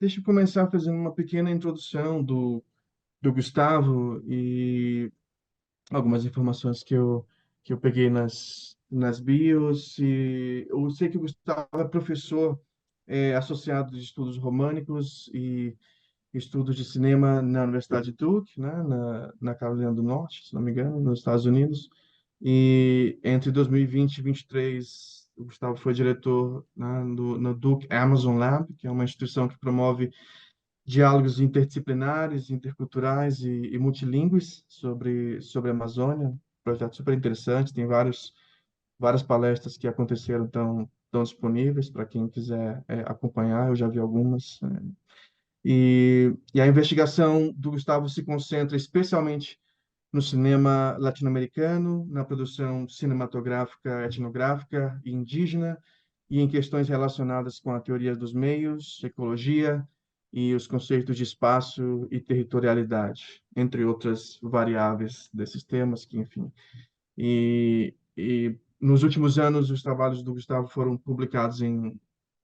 deixa eu começar fazendo uma pequena introdução do Gustavo e algumas informações que eu peguei nas bios. E eu sei que o Gustavo é professor associado de estudos românicos e estudos de cinema na Universidade Duke, né, na Carolina do Norte, se não me engano, nos Estados Unidos. E entre 2020 e 2023, o Gustavo foi diretor, né, no Duke Amazon Lab, que é uma instituição que promove diálogos interdisciplinares, interculturais e multilingües sobre a Amazônia. Projeto super interessante, tem várias palestras que aconteceram, estão disponíveis para quem quiser acompanhar, eu já vi algumas. E a investigação do Gustavo se concentra especialmente no cinema latino-americano, na produção cinematográfica, etnográfica e indígena, e em questões relacionadas com a teoria dos meios, ecologia e os conceitos de espaço e territorialidade, entre outras variáveis desses temas que, enfim. E nos últimos anos, os trabalhos do Gustavo foram publicados em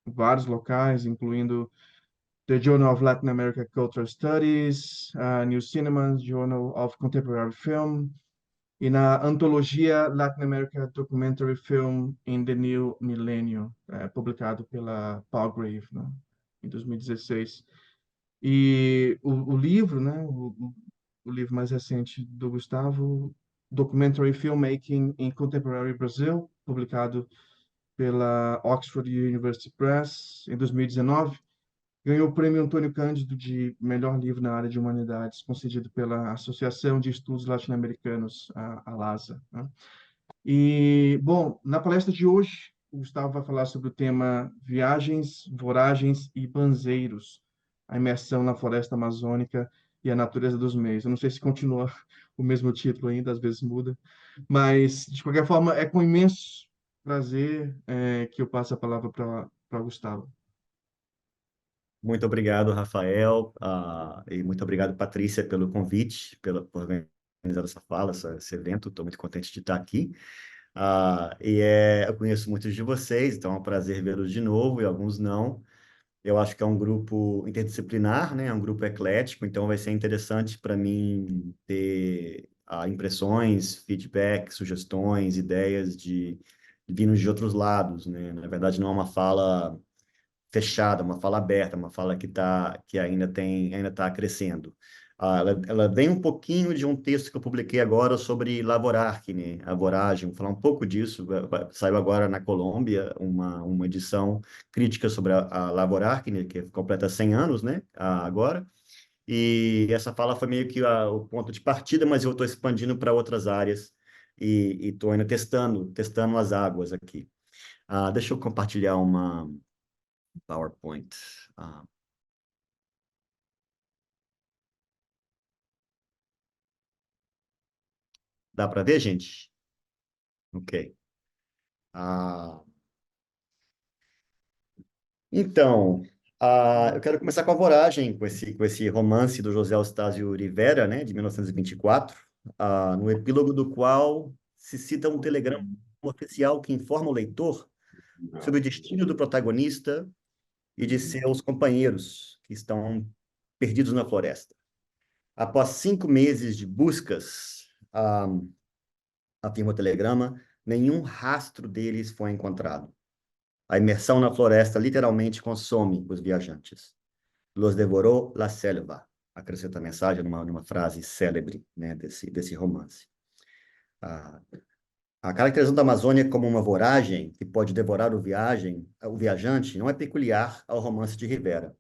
vários locais, incluindo The Journal of Latin American Cultural Studies, New Cinema, Journal of Contemporary Film, e na antologia Latin American Documentary Film in the New Millennium, publicado pela Palgrave, né, em 2016. E o livro, né, o livro mais recente do Gustavo, Documentary Filmmaking in Contemporary Brazil, publicado pela Oxford University Press em 2019, ganhou o prêmio Antônio Cândido de melhor livro na área de humanidades, concedido pela Associação de Estudos Latino-Americanos, a LASA, né? E, bom, na palestra de hoje, o Gustavo vai falar sobre o tema Viagens, Voragens e Banzeiros, a imersão na floresta amazônica e a natureza dos meios. Eu não sei se continua o mesmo título ainda, às vezes muda, mas, de qualquer forma, é com imenso prazer que eu passo a palavra para Gustavo. Muito obrigado, Rafael, e muito obrigado, Patrícia, pelo convite, por organizar essa fala, esse evento. Estou muito contente de estar aqui. Eu conheço muitos de vocês, então é um prazer vê-los de novo, e alguns não. Eu acho que é um grupo interdisciplinar, né? É um grupo eclético, então vai ser interessante para mim ter impressões, feedback, sugestões, ideias vindos de outros lados, né? Na verdade, não é uma fala fechada, uma fala aberta, uma fala que ainda está crescendo. Ela vem um pouquinho de um texto que eu publiquei agora sobre lavorarquine, a voragem, vou falar um pouco disso. Saiu agora na Colômbia uma edição crítica sobre a lavorarquine, que completa 100 anos, né, agora. E essa fala foi meio que o ponto de partida, mas eu estou expandindo para outras áreas e estou ainda testando as águas aqui. Deixa eu compartilhar uma PowerPoint. Ah, dá para ver, gente? Ok. Ah, então, eu quero começar com a Voragem, com esse romance do José Eustáquio Rivera, né, de 1924, no epílogo do qual se cita um telegrama oficial que informa o leitor sobre o destino do protagonista e de seus companheiros que estão perdidos na floresta. Após 5 meses de buscas, afirma o telegrama, nenhum rastro deles foi encontrado. A imersão na floresta literalmente consome os viajantes. Los devorou la selva, acrescenta a mensagem numa frase célebre, né, desse romance. A caracterização da Amazônia como uma voragem que pode devorar o viajante não é peculiar ao romance de Rivera.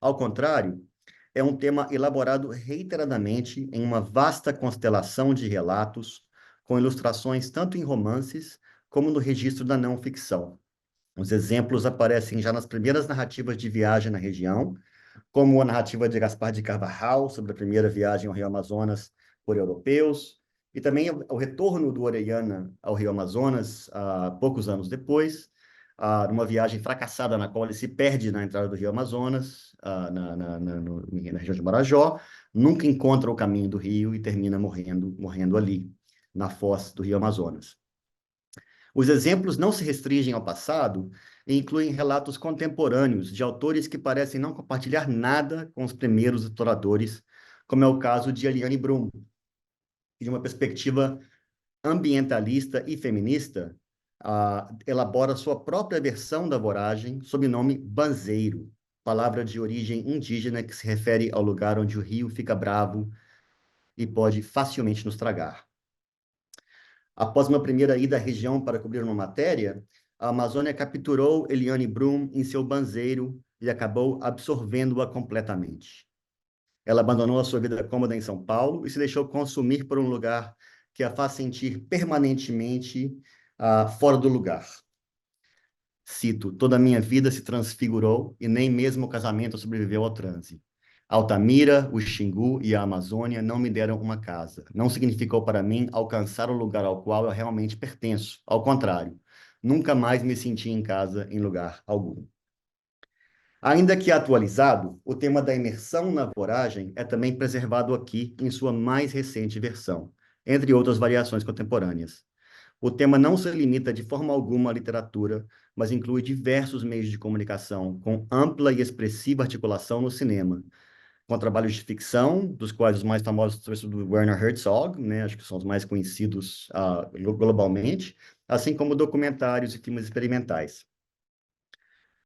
Ao contrário, é um tema elaborado reiteradamente em uma vasta constelação de relatos, com ilustrações tanto em romances como no registro da não-ficção. Os exemplos aparecem já nas primeiras narrativas de viagem na região, como a narrativa de Gaspar de Carvajal sobre a primeira viagem ao Rio Amazonas por europeus, e também o retorno do Orellana ao Rio Amazonas, poucos anos depois, numa viagem fracassada na qual ele se perde na entrada do Rio Amazonas, na região de Marajó, nunca encontra o caminho do rio e termina morrendo ali, na foz do Rio Amazonas. Os exemplos não se restringem ao passado e incluem relatos contemporâneos de autores que parecem não compartilhar nada com os primeiros exploradores, como é o caso de Eliane Brum, que, de uma perspectiva ambientalista e feminista, elabora sua própria versão da voragem sob o nome banzeiro, palavra de origem indígena que se refere ao lugar onde o rio fica bravo e pode facilmente nos tragar. Após uma primeira ida à região para cobrir uma matéria, a Amazônia capturou Eliane Brum em seu banzeiro e acabou absorvendo-a completamente. Ela abandonou a sua vida cômoda em São Paulo e se deixou consumir por um lugar que a faz sentir permanentemente fora do lugar. Cito: toda a minha vida se transfigurou e nem mesmo o casamento sobreviveu ao transe. Altamira, o Xingu e a Amazônia não me deram uma casa. Não significou para mim alcançar o lugar ao qual eu realmente pertenço. Ao contrário, nunca mais me senti em casa em lugar algum. Ainda que atualizado, o tema da imersão na voragem é também preservado aqui em sua mais recente versão, entre outras variações contemporâneas. O tema não se limita de forma alguma à literatura, mas inclui diversos meios de comunicação com ampla e expressiva articulação no cinema, com trabalhos de ficção, dos quais os mais famosos são do Werner Herzog, né, acho que são os mais conhecidos globalmente, assim como documentários e filmes experimentais.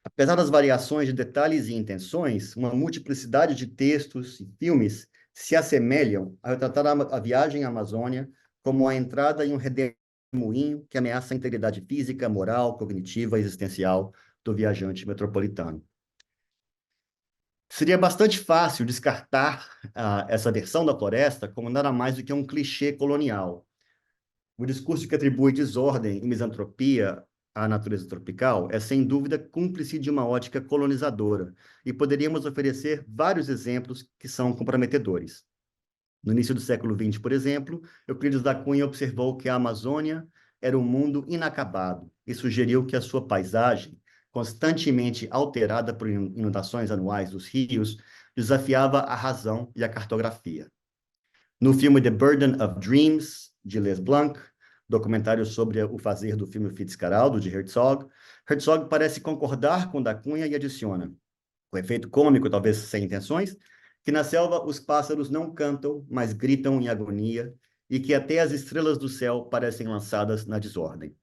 Apesar das variações de detalhes e intenções, uma multiplicidade de textos e filmes se assemelham a retratar a viagem à Amazônia como a entrada em um redemoinho que ameaça a integridade física, moral, cognitiva e existencial do viajante metropolitano. Seria bastante fácil descartar essa versão da floresta como nada mais do que um clichê colonial. O discurso que atribui desordem e misantropia à natureza tropical é, sem dúvida, cúmplice de uma ótica colonizadora, e poderíamos oferecer vários exemplos que são comprometedores. No início do século XX, por exemplo, Euclides da Cunha observou que a Amazônia era um mundo inacabado e sugeriu que a sua paisagem, constantemente alterada por inundações anuais dos rios, desafiava a razão e a cartografia. No filme The Burden of Dreams, de Les Blanc, documentário sobre o fazer do filme Fitzcarraldo, de Herzog, Herzog parece concordar com da Cunha e adiciona, com efeito cômico, talvez sem intenções, que na selva os pássaros não cantam, mas gritam em agonia, e que até as estrelas do céu parecem lançadas na desordem.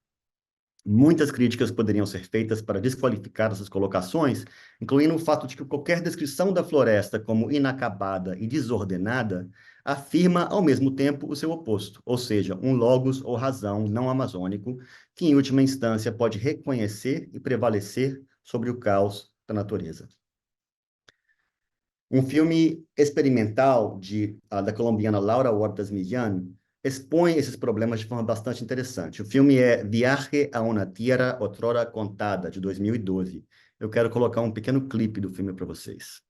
Muitas críticas poderiam ser feitas para desqualificar essas colocações, incluindo o fato de que qualquer descrição da floresta como inacabada e desordenada afirma, ao mesmo tempo, o seu oposto, ou seja, um logos ou razão não amazônico, que, em última instância, pode reconhecer e prevalecer sobre o caos da natureza. Um filme experimental da colombiana Laura Huertas Millán expõe esses problemas de forma bastante interessante. O filme é Viaje a una Tierra Otrora Contada, de 2012. Eu quero colocar um pequeno clipe do filme para vocês.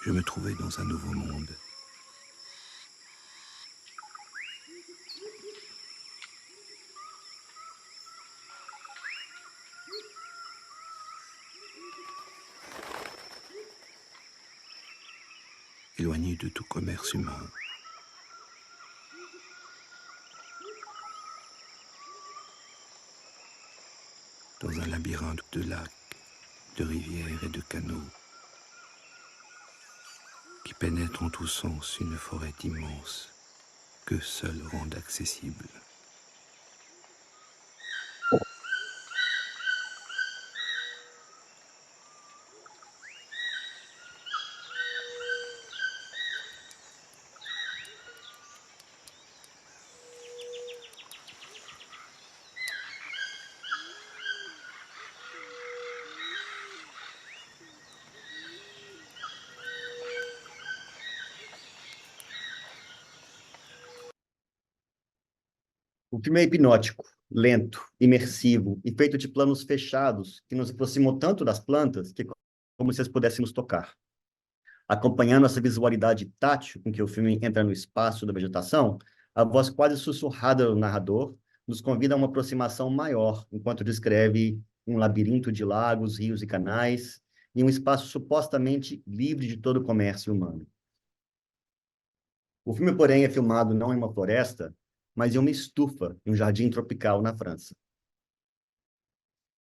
Je me trouvais dans un nouveau monde. Éloigné de tout commerce humain. Dans un labyrinthe de lacs, de rivières et de canaux qui pénètrent en tous sens une forêt immense que seul rendent accessible. O filme é hipnótico, lento, imersivo e feito de planos fechados que nos aproximam tanto das plantas que como se as pudéssemos tocar. Acompanhando essa visualidade tátil com que o filme entra no espaço da vegetação, a voz quase sussurrada do narrador nos convida a uma aproximação maior, enquanto descreve um labirinto de lagos, rios e canais, em um espaço supostamente livre de todo o comércio humano. O filme, porém, é filmado não em uma floresta, mas em uma estufa, em um jardim tropical na França.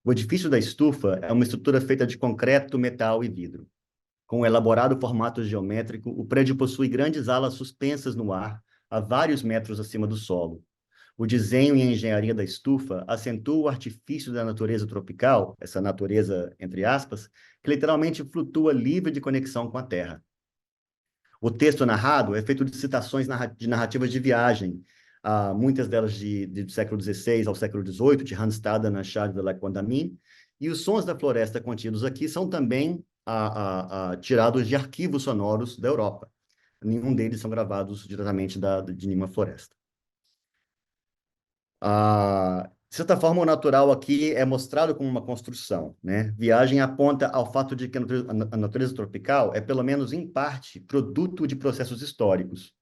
O edifício da estufa é uma estrutura feita de concreto, metal e vidro. Com um elaborado formato geométrico, o prédio possui grandes alas suspensas no ar, a vários metros acima do solo. O desenho e a engenharia da estufa acentuam o artifício da natureza tropical, essa natureza, entre aspas, que literalmente flutua livre de conexão com a Terra. O texto narrado é feito de citações de narrativas de viagem, muitas delas do século XVI ao século XVIII, de Hans Staden a Charles de La Condamine, e os sons da floresta contidos aqui são também tirados de arquivos sonoros da Europa. Nenhum deles são gravados diretamente de nenhuma floresta. De certa forma, o natural aqui é mostrado como uma construção, né? Viagem aponta ao fato de que a natureza tropical é, pelo menos em parte, produto de processos históricos.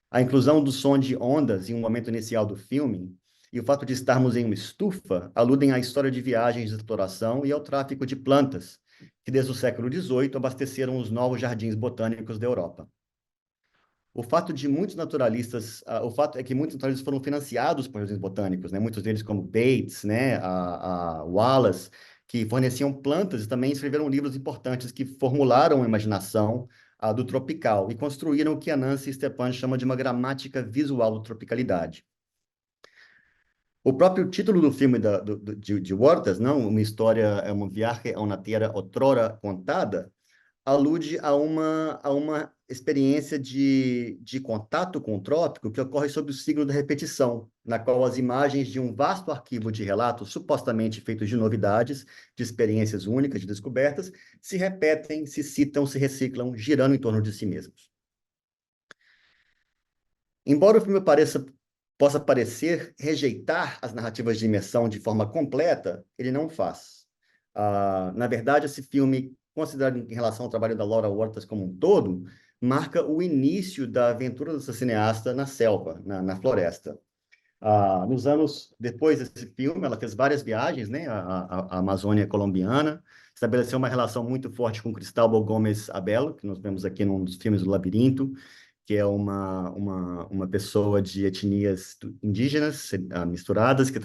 A inclusão do som de ondas em um momento inicial do filme e o fato de estarmos em uma estufa aludem à história de viagens de exploração e ao tráfico de plantas, que desde o século XVIII abasteceram os novos jardins botânicos da Europa. O fato é que muitos naturalistas foram financiados por jardins botânicos, né? Muitos deles como Bates, né? A Wallace, que forneciam plantas e também escreveram livros importantes que formularam a imaginação do tropical e construíram o que a Nancy Stepan chama de uma gramática visual da tropicalidade. O próprio título do filme de Huertas, não, uma história, é uma viagem a uma terra outrora contada, alude a uma experiência de contato com o trópico que ocorre sob o signo da repetição, na qual as imagens de um vasto arquivo de relatos supostamente feitos de novidades, de experiências únicas, de descobertas, se repetem, se citam, se reciclam, girando em torno de si mesmos. Embora o filme possa parecer rejeitar as narrativas de imersão de forma completa, ele não faz. Na verdade, esse filme, considerado em relação ao trabalho da Laura Huertas como um todo, marca o início da aventura dessa cineasta na selva, na floresta. Nos anos depois desse filme, ela fez várias viagens, né, à Amazônia colombiana, estabeleceu uma relação muito forte com Cristóbal Gómez Abello, que nós vemos aqui num dos filmes do Labirinto, que é uma pessoa de etnias indígenas misturadas, que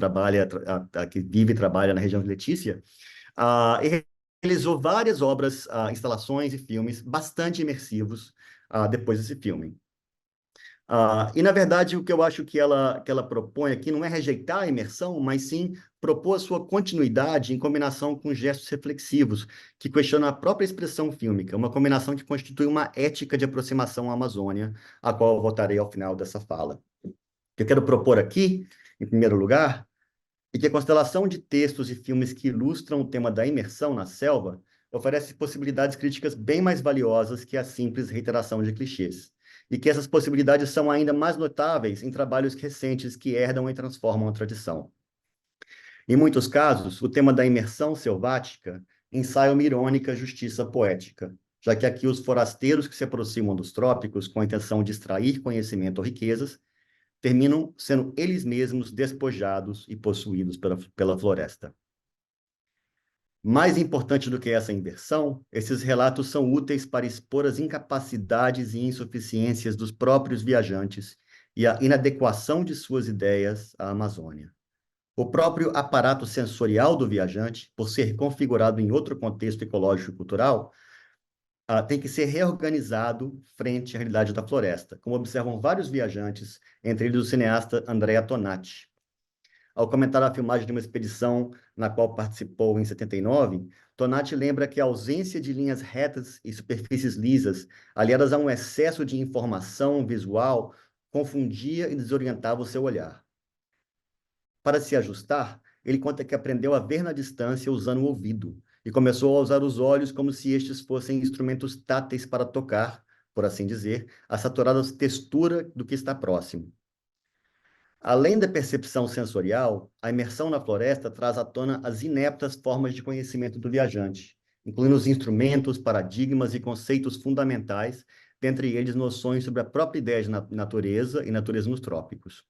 vive e trabalha na região de Letícia, e realizou várias obras, instalações e filmes bastante imersivos depois desse filme. E, na verdade, o que eu acho que ela propõe aqui não é rejeitar a imersão, mas sim propor a sua continuidade em combinação com gestos reflexivos, que questionam a própria expressão fílmica, uma combinação que constitui uma ética de aproximação à Amazônia, a qual eu voltarei ao final dessa fala. O que eu quero propor aqui, em primeiro lugar, é que a constelação de textos e filmes que ilustram o tema da imersão na selva oferece possibilidades críticas bem mais valiosas que a simples reiteração de clichês, e que essas possibilidades são ainda mais notáveis em trabalhos recentes que herdam e transformam a tradição. Em muitos casos, o tema da imersão selvática ensaia uma irônica justiça poética, já que aqui os forasteiros que se aproximam dos trópicos com a intenção de extrair conhecimento ou riquezas terminam sendo eles mesmos despojados e possuídos pela floresta. Mais importante do que essa inversão, esses relatos são úteis para expor as incapacidades e insuficiências dos próprios viajantes e a inadequação de suas ideias à Amazônia. O próprio aparato sensorial do viajante, por ser configurado em outro contexto ecológico e cultural, tem que ser reorganizado frente à realidade da floresta, como observam vários viajantes, entre eles o cineasta Andrea Tonati. Ao comentar a filmagem de uma expedição na qual participou em 79, Tonati lembra que a ausência de linhas retas e superfícies lisas, aliadas a um excesso de informação visual, confundia e desorientava o seu olhar. Para se ajustar, ele conta que aprendeu a ver na distância usando o ouvido e começou a usar os olhos como se estes fossem instrumentos táteis para tocar, por assim dizer, a saturada textura do que está próximo. Além da percepção sensorial, a imersão na floresta traz à tona as ineptas formas de conhecimento do viajante, incluindo os instrumentos, paradigmas e conceitos fundamentais, dentre eles noções sobre a própria ideia de natureza e natureza nos trópicos.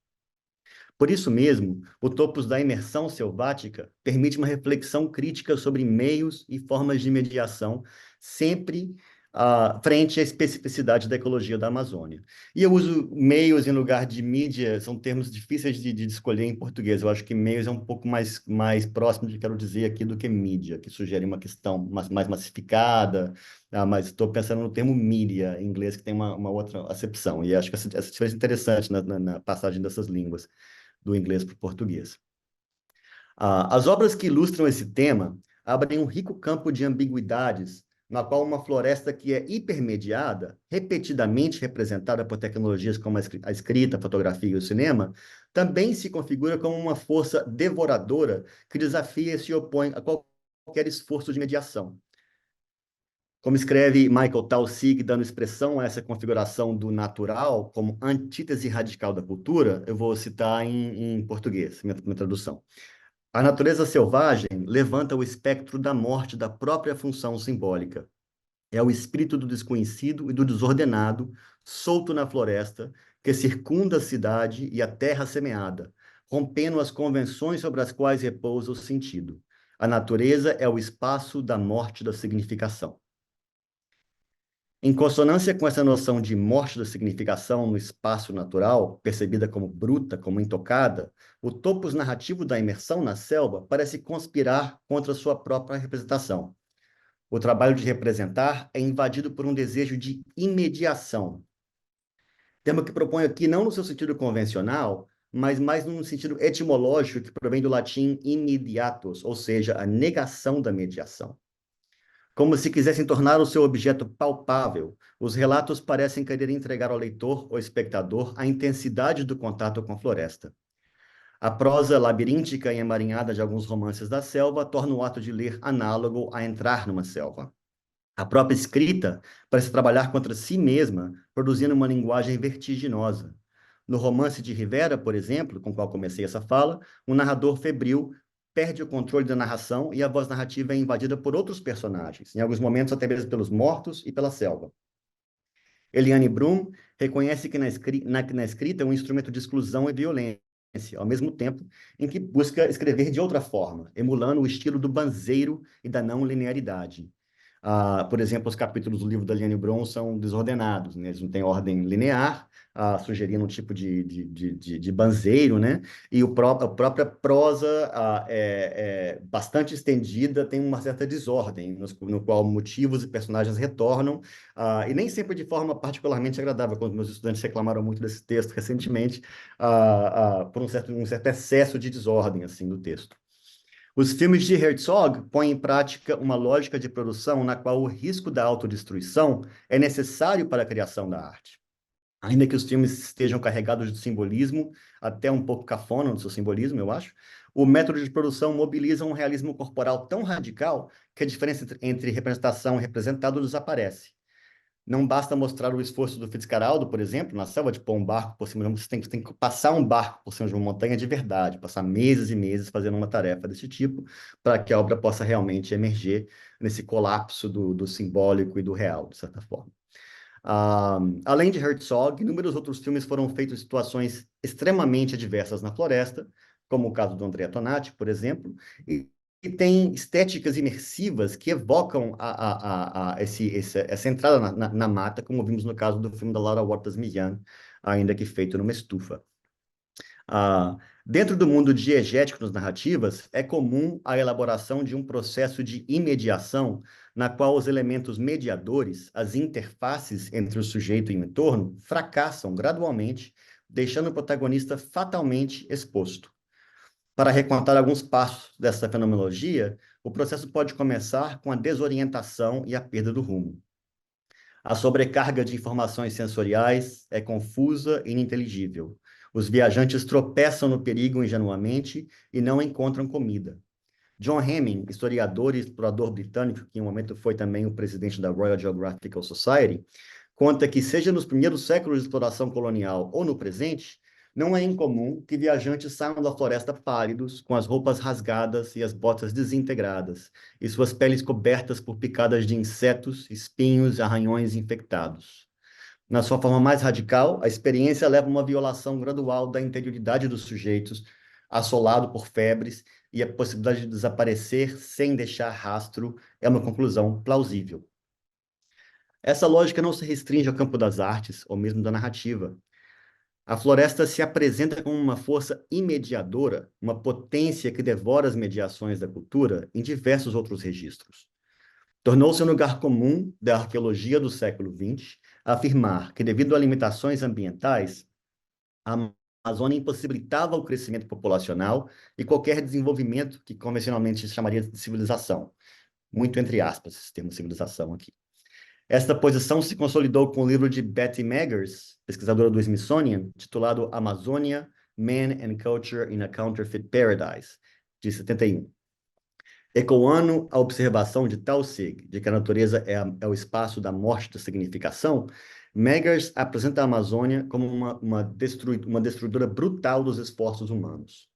Por isso mesmo, o topos da imersão selvática permite uma reflexão crítica sobre meios e formas de mediação, sempre frente à especificidade da ecologia da Amazônia. E eu uso meios em lugar de mídia, são termos difíceis de escolher em português. Eu acho que meios é um pouco mais próximo do que quero dizer aqui do que mídia, que sugere uma questão mais massificada, mas estou pensando no termo mídia, em inglês, que tem uma outra acepção. E acho que essa diferença é interessante na passagem dessas línguas, do inglês para o português. As obras que ilustram esse tema abrem um rico campo de ambiguidades, na qual uma floresta que é hipermediada, repetidamente representada por tecnologias como a escrita, a fotografia e o cinema, também se configura como uma força devoradora que desafia e se opõe a qualquer esforço de mediação. Como escreve Michael Taussig, dando expressão a essa configuração do natural como antítese radical da cultura, eu vou citar em português, minha tradução. A natureza selvagem levanta o espectro da morte da própria função simbólica. É o espírito do desconhecido e do desordenado, solto na floresta, que circunda a cidade e a terra semeada, rompendo as convenções sobre as quais repousa o sentido. A natureza é o espaço da morte da significação. Em consonância com essa noção de morte da significação no espaço natural, percebida como bruta, como intocada, o topos narrativo da imersão na selva parece conspirar contra sua própria representação. O trabalho de representar é invadido por um desejo de imediação. Tema que proponho aqui não no seu sentido convencional, mas mais num sentido etimológico que provém do latim immediatus, ou seja, a negação da mediação. Como se quisessem tornar o seu objeto palpável, os relatos parecem querer entregar ao leitor ou espectador a intensidade do contato com a floresta. A prosa labiríntica e emaranhada de alguns romances da selva torna o ato de ler análogo a entrar numa selva. A própria escrita parece trabalhar contra si mesma, produzindo uma linguagem vertiginosa. No romance de Rivera, por exemplo, com o qual comecei essa fala, um narrador febril perde o controle da narração e a voz narrativa é invadida por outros personagens, em alguns momentos até mesmo pelos mortos e pela selva. Eliane Brum reconhece que na escrita é um instrumento de exclusão e violência, ao mesmo tempo em que busca escrever de outra forma, emulando o estilo do banzeiro e da não linearidade. Por exemplo, os capítulos do livro da Eliane Brum são desordenados, né? Eles não têm ordem linear, sugerindo um tipo de banzeiro, né? E a própria prosa é bastante estendida, tem uma certa desordem, no qual motivos e personagens retornam, e nem sempre de forma particularmente agradável, quando meus estudantes reclamaram muito desse texto recentemente, por um certo excesso de desordem assim, do texto. Os filmes de Herzog põem em prática uma lógica de produção na qual o risco da autodestruição é necessário para a criação da arte. Ainda que os filmes estejam carregados de simbolismo, até um pouco cafona no seu simbolismo, eu acho, o método de produção mobiliza um realismo corporal tão radical que a diferença entre representação e representado desaparece. Não basta mostrar o esforço do Fitzcarraldo, por exemplo, na selva, de pôr um barco por cima de uma... Você tem que passar um barco por cima de uma montanha de verdade, passar meses e meses fazendo uma tarefa desse tipo, para que a obra possa realmente emerger nesse colapso do simbólico e do real, de certa forma. Além de Herzog, inúmeros outros filmes foram feitos em situações extremamente adversas na floresta, como o caso do Andrea Tonati, por exemplo, e tem estéticas imersivas que evocam essa entrada na mata, como vimos no caso do filme da Laura Waters-Millan, ainda que feito numa estufa. Dentro do mundo diegético nas narrativas, é comum a elaboração de um processo de imediação, na qual os elementos mediadores, as interfaces entre o sujeito e o entorno, fracassam gradualmente, deixando o protagonista fatalmente exposto. Para recontar alguns passos dessa fenomenologia, o processo pode começar com a desorientação e a perda do rumo. A sobrecarga de informações sensoriais é confusa e ininteligível. Os viajantes tropeçam no perigo ingenuamente e não encontram comida. John Hemming, historiador e explorador britânico, que em um momento foi também o presidente da Royal Geographical Society, conta que, seja nos primeiros séculos de exploração colonial ou no presente, não é incomum que viajantes saiam da floresta pálidos, com as roupas rasgadas e as botas desintegradas, e suas peles cobertas por picadas de insetos, espinhos e arranhões infectados. Na sua forma mais radical, a experiência leva a uma violação gradual da interioridade dos sujeitos, assolado por febres, e a possibilidade de desaparecer sem deixar rastro é uma conclusão plausível. Essa lógica não se restringe ao campo das artes ou mesmo da narrativa. A floresta se apresenta como uma força imediadora, uma potência que devora as mediações da cultura em diversos outros registros. Tornou-se um lugar comum da arqueologia do século XX afirmar que, devido a limitações ambientais, a Amazônia impossibilitava o crescimento populacional e qualquer desenvolvimento que convencionalmente se chamaria de civilização. Muito entre aspas, esse termo civilização aqui. Esta posição se consolidou com o livro de Betty Meggers, pesquisadora do Smithsonian, titulado Amazônia, Man and Culture in a Counterfeit Paradise, de 71. Ecoando a observação de Taussig, de que a natureza é o espaço da morte da significação, Meggers apresenta a Amazônia como uma destruidora brutal dos esforços humanos.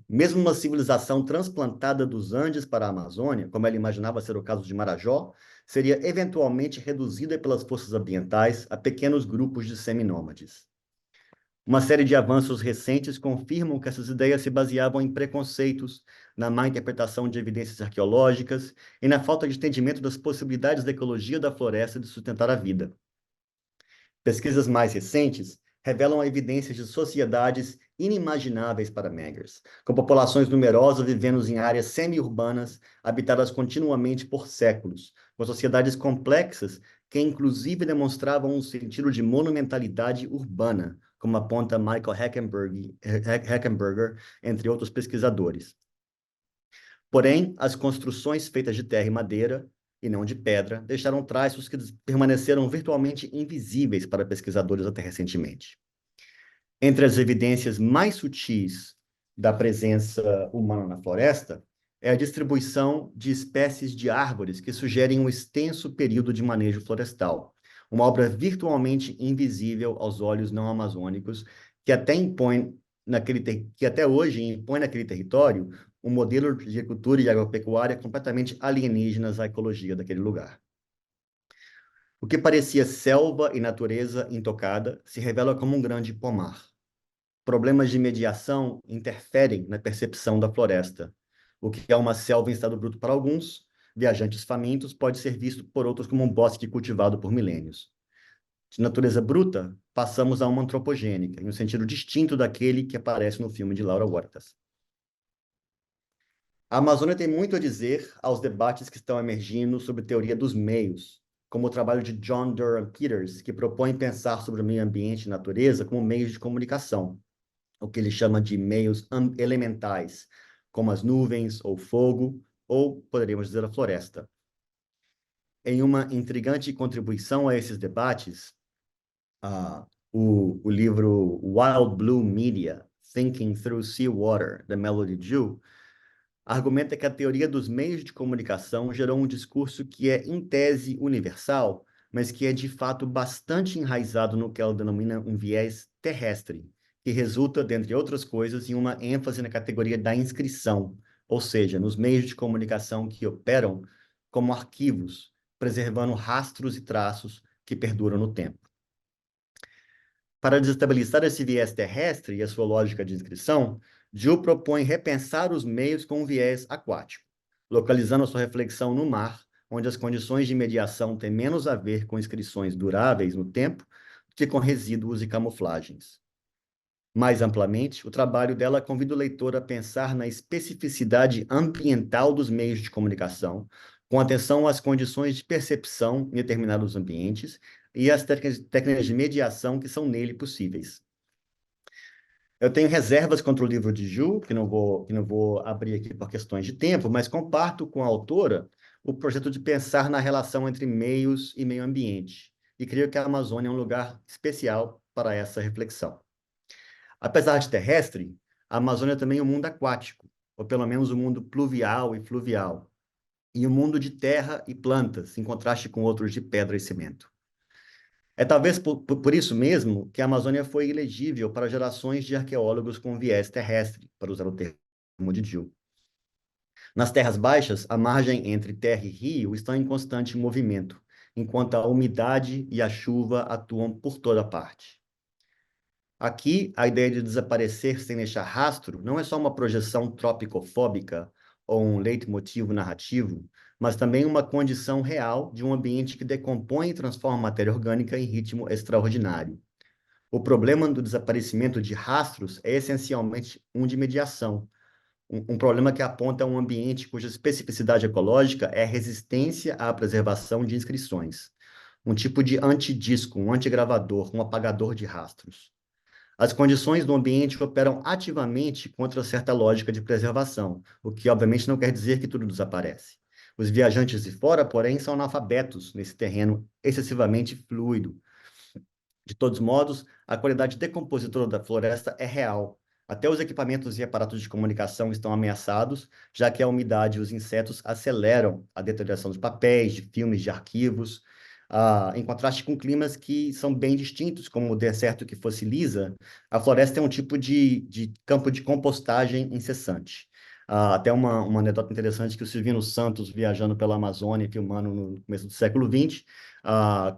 Mesmo uma civilização transplantada dos Andes para a Amazônia, como ela imaginava ser o caso de Marajó, seria eventualmente reduzida pelas forças ambientais a pequenos grupos de seminômades. Uma série de avanços recentes confirmam que essas ideias se baseavam em preconceitos, na má interpretação de evidências arqueológicas e na falta de entendimento das possibilidades da ecologia da floresta de sustentar a vida. Pesquisas mais recentes revelam evidências de sociedades inimagináveis para Meggers, com populações numerosas vivendo em áreas semi-urbanas, habitadas continuamente por séculos, com sociedades complexas que inclusive demonstravam um sentido de monumentalidade urbana, como aponta Michael Heckenberger, entre outros pesquisadores. Porém, as construções feitas de terra e madeira, e não de pedra, deixaram traços que permaneceram virtualmente invisíveis para pesquisadores até recentemente. Entre as evidências mais sutis da presença humana na floresta é a distribuição de espécies de árvores que sugerem um extenso período de manejo florestal, uma obra virtualmente invisível aos olhos não amazônicos, que até hoje impõe naquele território um modelo de agricultura e agropecuária completamente alienígenas à ecologia daquele lugar. O que parecia selva e natureza intocada se revela como um grande pomar. Problemas de mediação interferem na percepção da floresta. O que é uma selva em estado bruto para alguns, viajantes famintos, pode ser visto por outros como um bosque cultivado por milênios. De natureza bruta, passamos a uma antropogênica, em um sentido distinto daquele que aparece no filme de Laura Huertas. A Amazônia tem muito a dizer aos debates que estão emergindo sobre teoria dos meios, como o trabalho de John Durham Peters, que propõe pensar sobre o meio ambiente e natureza como meios de comunicação, o que ele chama de meios elementais, como as nuvens ou fogo, ou poderíamos dizer a floresta. Em uma intrigante contribuição a esses debates, o livro Wild Blue Media, Thinking Through Seawater, da Melody Jew, argumenta que a teoria dos meios de comunicação gerou um discurso que é, em tese, universal, mas que é, de fato, bastante enraizado no que ela denomina um viés terrestre, que resulta, dentre outras coisas, em uma ênfase na categoria da inscrição, ou seja, nos meios de comunicação que operam como arquivos, preservando rastros e traços que perduram no tempo. Para desestabilizar esse viés terrestre e a sua lógica de inscrição, Ju propõe repensar os meios com um viés aquático, localizando a sua reflexão no mar, onde as condições de mediação têm menos a ver com inscrições duráveis no tempo do que com resíduos e camuflagens. Mais amplamente, o trabalho dela convida o leitor a pensar na especificidade ambiental dos meios de comunicação, com atenção às condições de percepção em determinados ambientes e às técnicas de mediação que são nele possíveis. Eu tenho reservas contra o livro de Ju, que não vou abrir aqui por questões de tempo, mas comparto com a autora o projeto de pensar na relação entre meios e meio ambiente, e creio que a Amazônia é um lugar especial para essa reflexão. Apesar de terrestre, a Amazônia também é um mundo aquático, ou pelo menos um mundo pluvial e fluvial, e um mundo de terra e plantas, em contraste com outros de pedra e cimento. É talvez por isso mesmo que a Amazônia foi elegível para gerações de arqueólogos com viés terrestre, para usar o termo de Gil. Nas terras baixas, a margem entre terra e rio está em constante movimento, enquanto a umidade e a chuva atuam por toda parte. Aqui, a ideia de desaparecer sem deixar rastro não é só uma projeção tropicofóbica ou um leitmotivo narrativo, mas também uma condição real de um ambiente que decompõe e transforma a matéria orgânica em ritmo extraordinário. O problema do desaparecimento de rastros é essencialmente um de mediação, um problema que aponta a um ambiente cuja especificidade ecológica é a resistência à preservação de inscrições, um tipo de antidisco, um antigravador, um apagador de rastros. As condições do ambiente operam ativamente contra certa lógica de preservação, o que obviamente não quer dizer que tudo desaparece. Os viajantes de fora, porém, são analfabetos nesse terreno excessivamente fluido. De todos modos, a qualidade decompositora da floresta é real. Até os equipamentos e aparatos de comunicação estão ameaçados, já que a umidade e os insetos aceleram a deterioração de papéis, de filmes, de arquivos, em contraste com climas que são bem distintos, como o deserto que fossiliza, a floresta é um tipo de campo de compostagem incessante. Até uma anedota interessante que o Silvino Santos, viajando pela Amazônia, filmando no começo do século XX,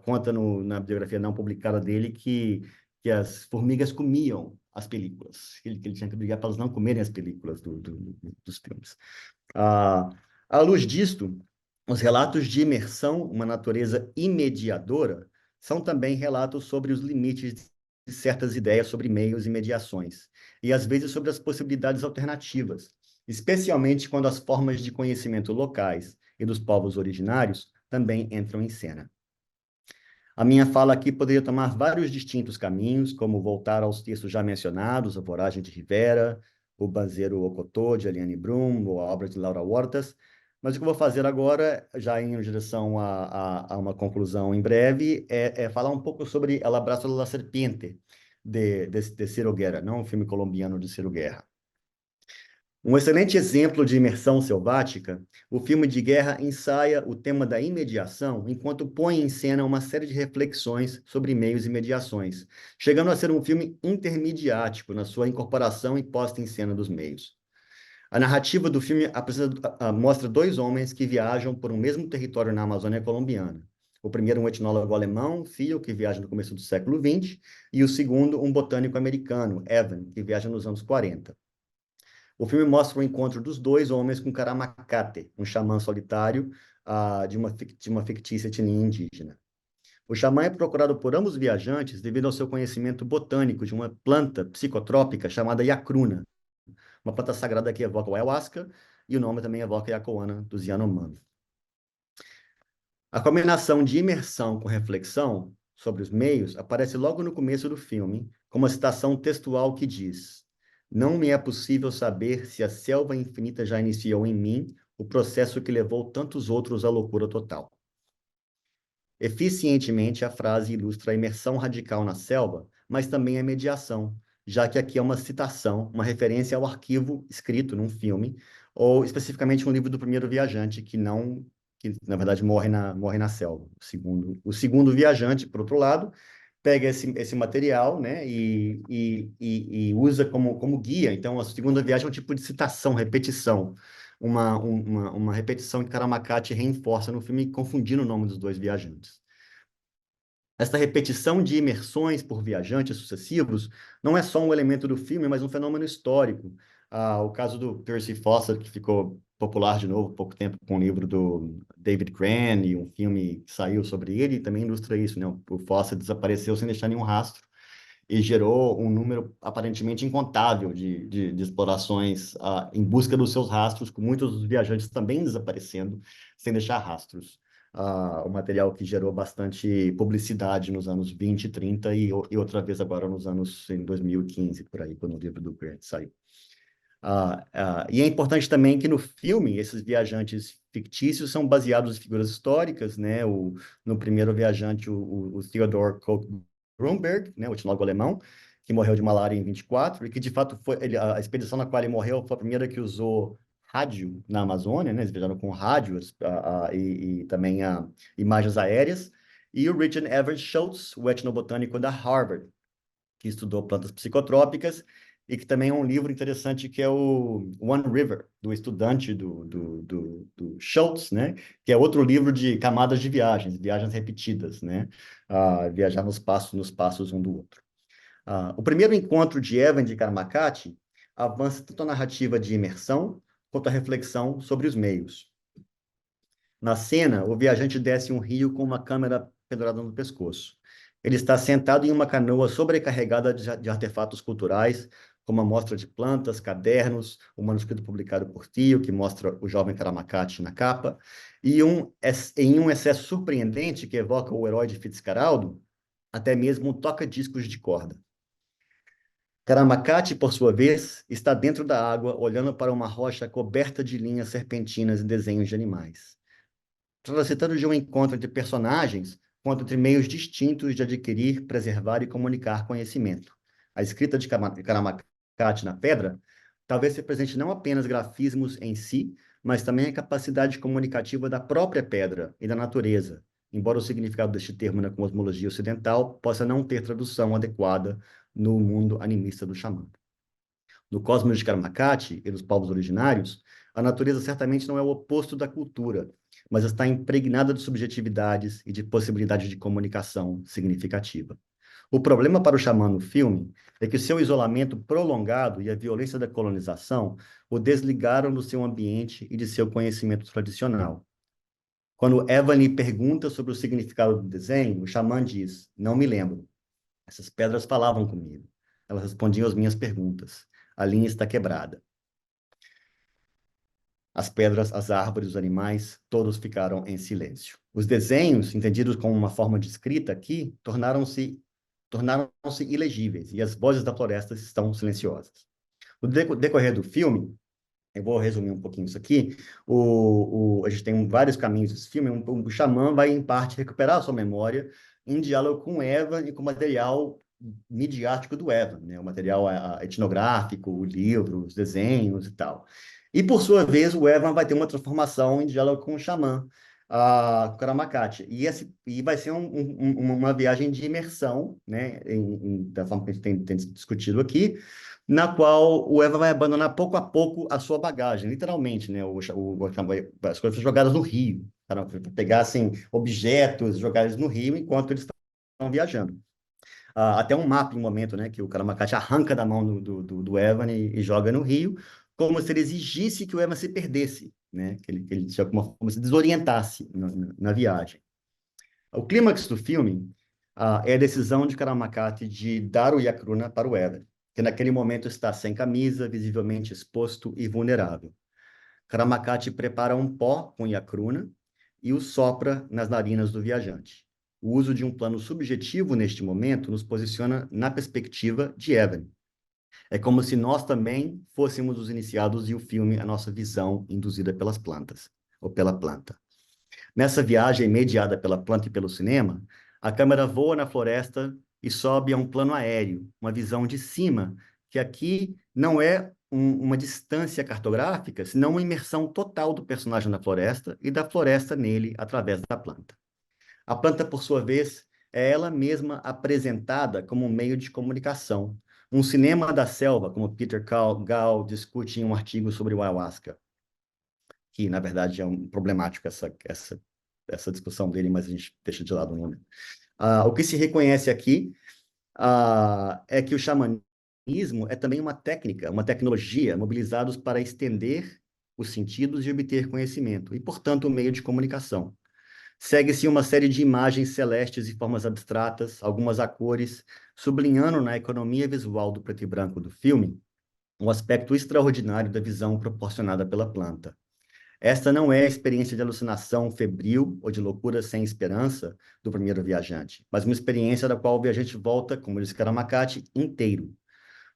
conta na biografia não publicada dele que as formigas comiam as películas, que ele tinha que brigar para elas não comerem as películas dos filmes. À luz disto, os relatos de imersão, uma natureza imediadora, são também relatos sobre os limites de certas ideias sobre meios e mediações, e às vezes sobre as possibilidades alternativas, especialmente quando as formas de conhecimento locais e dos povos originários também entram em cena. A minha fala aqui poderia tomar vários distintos caminhos, como voltar aos textos já mencionados, A Voragem de Rivera, O Banzeiro Ocotô, de Eliane Brum, ou a obra de Laura Huertas, mas o que eu vou fazer agora, já indo em direção a uma conclusão em breve, é falar um pouco sobre El Abrazo de la Serpiente, de Ciro Guerra, não um filme colombiano de Ciro Guerra. Um excelente exemplo de imersão selvática, o filme de guerra ensaia o tema da imediação enquanto põe em cena uma série de reflexões sobre meios e mediações, chegando a ser um filme intermediático na sua incorporação e posta em cena dos meios. A narrativa do filme mostra dois homens que viajam por um mesmo território na Amazônia colombiana. O primeiro, um etnólogo alemão, Theo, que viaja no começo do século XX, e o segundo, um botânico americano, Evan, que viaja nos anos 40. O filme mostra o encontro dos dois homens com Karamacate, um xamã solitário de uma fictícia etnia indígena. O xamã é procurado por ambos viajantes devido ao seu conhecimento botânico de uma planta psicotrópica chamada Yacruna, uma planta sagrada que evoca o ayahuasca, e o nome também evoca a Yacoana dos Yanomami. A combinação de imersão com reflexão sobre os meios aparece logo no começo do filme, com uma citação textual que diz: "Não me é possível saber se a selva infinita já iniciou em mim o processo que levou tantos outros à loucura total." Eficientemente, a frase ilustra a imersão radical na selva, mas também a mediação, já que aqui é uma citação, uma referência ao arquivo escrito num filme, ou especificamente um livro do primeiro viajante, que na verdade morre na selva. O segundo viajante, por outro lado, pega esse material, né, e usa como guia. Então, a segunda viagem é um tipo de citação, repetição. Uma repetição que Karamacate reforça no filme, confundindo o nome dos dois viajantes. Esta repetição de imersões por viajantes sucessivos não é só um elemento do filme, mas um fenômeno histórico. O caso do Percy Fawcett, que ficou popular de novo há pouco tempo com o livro do David Grann, e um filme que saiu sobre ele, também ilustra isso, né? O Fawcett desapareceu sem deixar nenhum rastro e gerou um número aparentemente incontável de explorações em busca dos seus rastros, com muitos dos viajantes também desaparecendo sem deixar rastros. O material que gerou bastante publicidade nos anos 20 e 30 e outra vez agora em 2015, por aí, quando o livro do Grant saiu. E é importante também que no filme, esses viajantes fictícios são baseados em figuras históricas, né? No primeiro viajante, o Theodor Koch-Grünberg, né? O etnólogo alemão, que morreu de malária em 24, e que, de fato, a expedição na qual ele morreu foi a primeira que usou rádio na Amazônia, né? Eles viajaram com rádios e também imagens aéreas. E o Richard Evans Schultz, o etnobotânico da Harvard, que estudou plantas psicotrópicas, e que também é um livro interessante, que é o One River, do estudante do Schultz, né? Que é outro livro de camadas de viagens repetidas, né? Viajar nos passos um do outro. O primeiro encontro de Evan e Karamacate avança tanto a narrativa de imersão quanto a reflexão sobre os meios. Na cena, o viajante desce um rio com uma câmera pendurada no pescoço. Ele está sentado em uma canoa sobrecarregada de artefatos culturais, como amostra de plantas, cadernos, o manuscrito publicado por Tio, que mostra o jovem Karamakachi na capa, e em um excesso surpreendente que evoca o herói de Fitzcarraldo, até mesmo um toca-discos de corda. Karamakachi, por sua vez, está dentro da água, olhando para uma rocha coberta de linhas serpentinas e desenhos de animais. Trata-se de um encontro entre personagens, quanto entre meios distintos de adquirir, preservar e comunicar conhecimento. A escrita de Karamakachi na pedra talvez represente não apenas grafismos em si, mas também a capacidade comunicativa da própria pedra e da natureza, embora o significado deste termo na cosmologia ocidental possa não ter tradução adequada no mundo animista do xamã. No cosmos de Karamakachi e dos povos originários, a natureza certamente não é o oposto da cultura, mas está impregnada de subjetividades e de possibilidades de comunicação significativa. O problema para o xamã no filme é que seu isolamento prolongado e a violência da colonização o desligaram do seu ambiente e de seu conhecimento tradicional. Quando Evan lhe pergunta sobre o significado do desenho, o xamã diz: "Não me lembro. Essas pedras falavam comigo. Elas respondiam às minhas perguntas. A linha está quebrada." As pedras, as árvores, os animais, todos ficaram em silêncio. Os desenhos, entendidos como uma forma de escrita aqui, tornaram-se ilegíveis, e as vozes da floresta estão silenciosas. No decorrer do filme, eu vou resumir um pouquinho isso aqui, a gente tem vários caminhos desse filme, o xamã vai, em parte, recuperar a sua memória em diálogo com Evan e com o material midiático do Evan, né? O material etnográfico, o livro, os desenhos e tal. E, por sua vez, o Evan vai ter uma transformação em diálogo com o xamã, o Karamakachi. E vai ser uma viagem de imersão, né? Da forma que a gente tem discutido aqui, na qual o Evan vai abandonar pouco a pouco a sua bagagem, literalmente, né? As coisas foram jogadas no rio, para pegar assim, objetos, jogar eles no rio enquanto eles estão viajando. Até um mapa em um momento, né, que o Karamakachi arranca da mão do Evan e joga no rio, como se ele exigisse que o Evan se perdesse, né? Que ele de alguma forma se desorientasse na viagem. O clímax do filme é a decisão de Karamakachi de dar o Yakruna para o Evan, que naquele momento está sem camisa, visivelmente exposto e vulnerável. Karamakachi prepara um pó com Yakruna e o sopra nas narinas do viajante. O uso de um plano subjetivo neste momento nos posiciona na perspectiva de Evan. É como se nós também fôssemos os iniciados e o filme a nossa visão induzida pelas plantas, ou pela planta. Nessa viagem mediada pela planta e pelo cinema, a câmera voa na floresta e sobe a um plano aéreo, uma visão de cima, que aqui não é uma distância cartográfica, senão uma imersão total do personagem na floresta e da floresta nele através da planta. A planta, por sua vez, é ela mesma apresentada como um meio de comunicação. Um cinema da selva, como Peter Gall discute em um artigo sobre o ayahuasca, que, na verdade, é problemático essa discussão dele, mas a gente deixa de lado um momento. O que se reconhece aqui é que o xamanismo é também uma técnica, uma tecnologia, mobilizados para estender os sentidos e obter conhecimento, e, portanto, um meio de comunicação. Segue-se uma série de imagens celestes e formas abstratas, algumas a cores, sublinhando na economia visual do preto e branco do filme um aspecto extraordinário da visão proporcionada pela planta. Esta não é a experiência de alucinação febril ou de loucura sem esperança do primeiro viajante, mas uma experiência da qual o viajante volta, como diz Karamakachi, inteiro.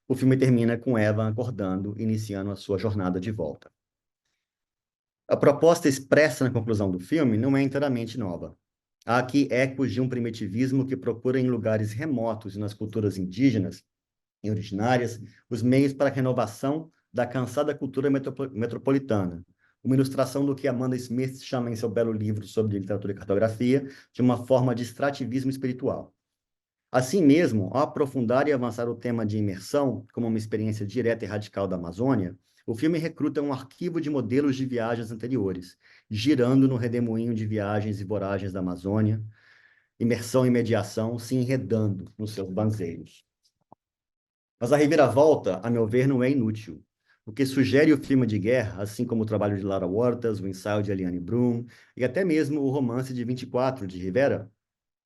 O filme termina com Evan acordando, iniciando a sua jornada de volta. A proposta expressa na conclusão do filme não é inteiramente nova. Há aqui ecos de um primitivismo que procura em lugares remotos e nas culturas indígenas e originárias os meios para a renovação da cansada cultura metropolitana, uma ilustração do que Amanda Smith chama em seu belo livro sobre literatura e cartografia de uma forma de extrativismo espiritual. Assim mesmo, ao aprofundar e avançar o tema de imersão como uma experiência direta e radical da Amazônia, o filme recruta um arquivo de modelos de viagens anteriores, girando no redemoinho de viagens e voragens da Amazônia, imersão e mediação se enredando nos seus banzeiros. Mas a reviravolta, a meu ver, não é inútil. O que sugere o filme de guerra, assim como o trabalho de Lara Wortas, o ensaio de Eliane Brum e até mesmo o romance de 24 de Rivera,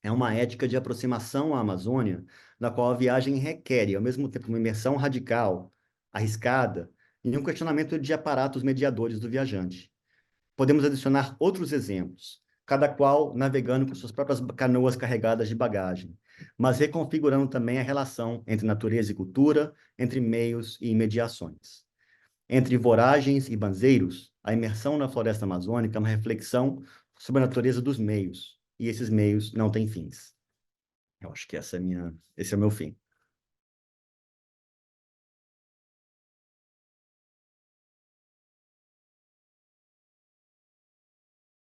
é uma ética de aproximação à Amazônia, na qual a viagem requer, e ao mesmo tempo, uma imersão radical, arriscada, e um questionamento de aparatos mediadores do viajante. Podemos adicionar outros exemplos, cada qual navegando com suas próprias canoas carregadas de bagagem, mas reconfigurando também a relação entre natureza e cultura, entre meios e imediações. Entre voragens e banzeiros, a imersão na floresta amazônica é uma reflexão sobre a natureza dos meios, e esses meios não têm fins. Eu acho que esse é o meu fim.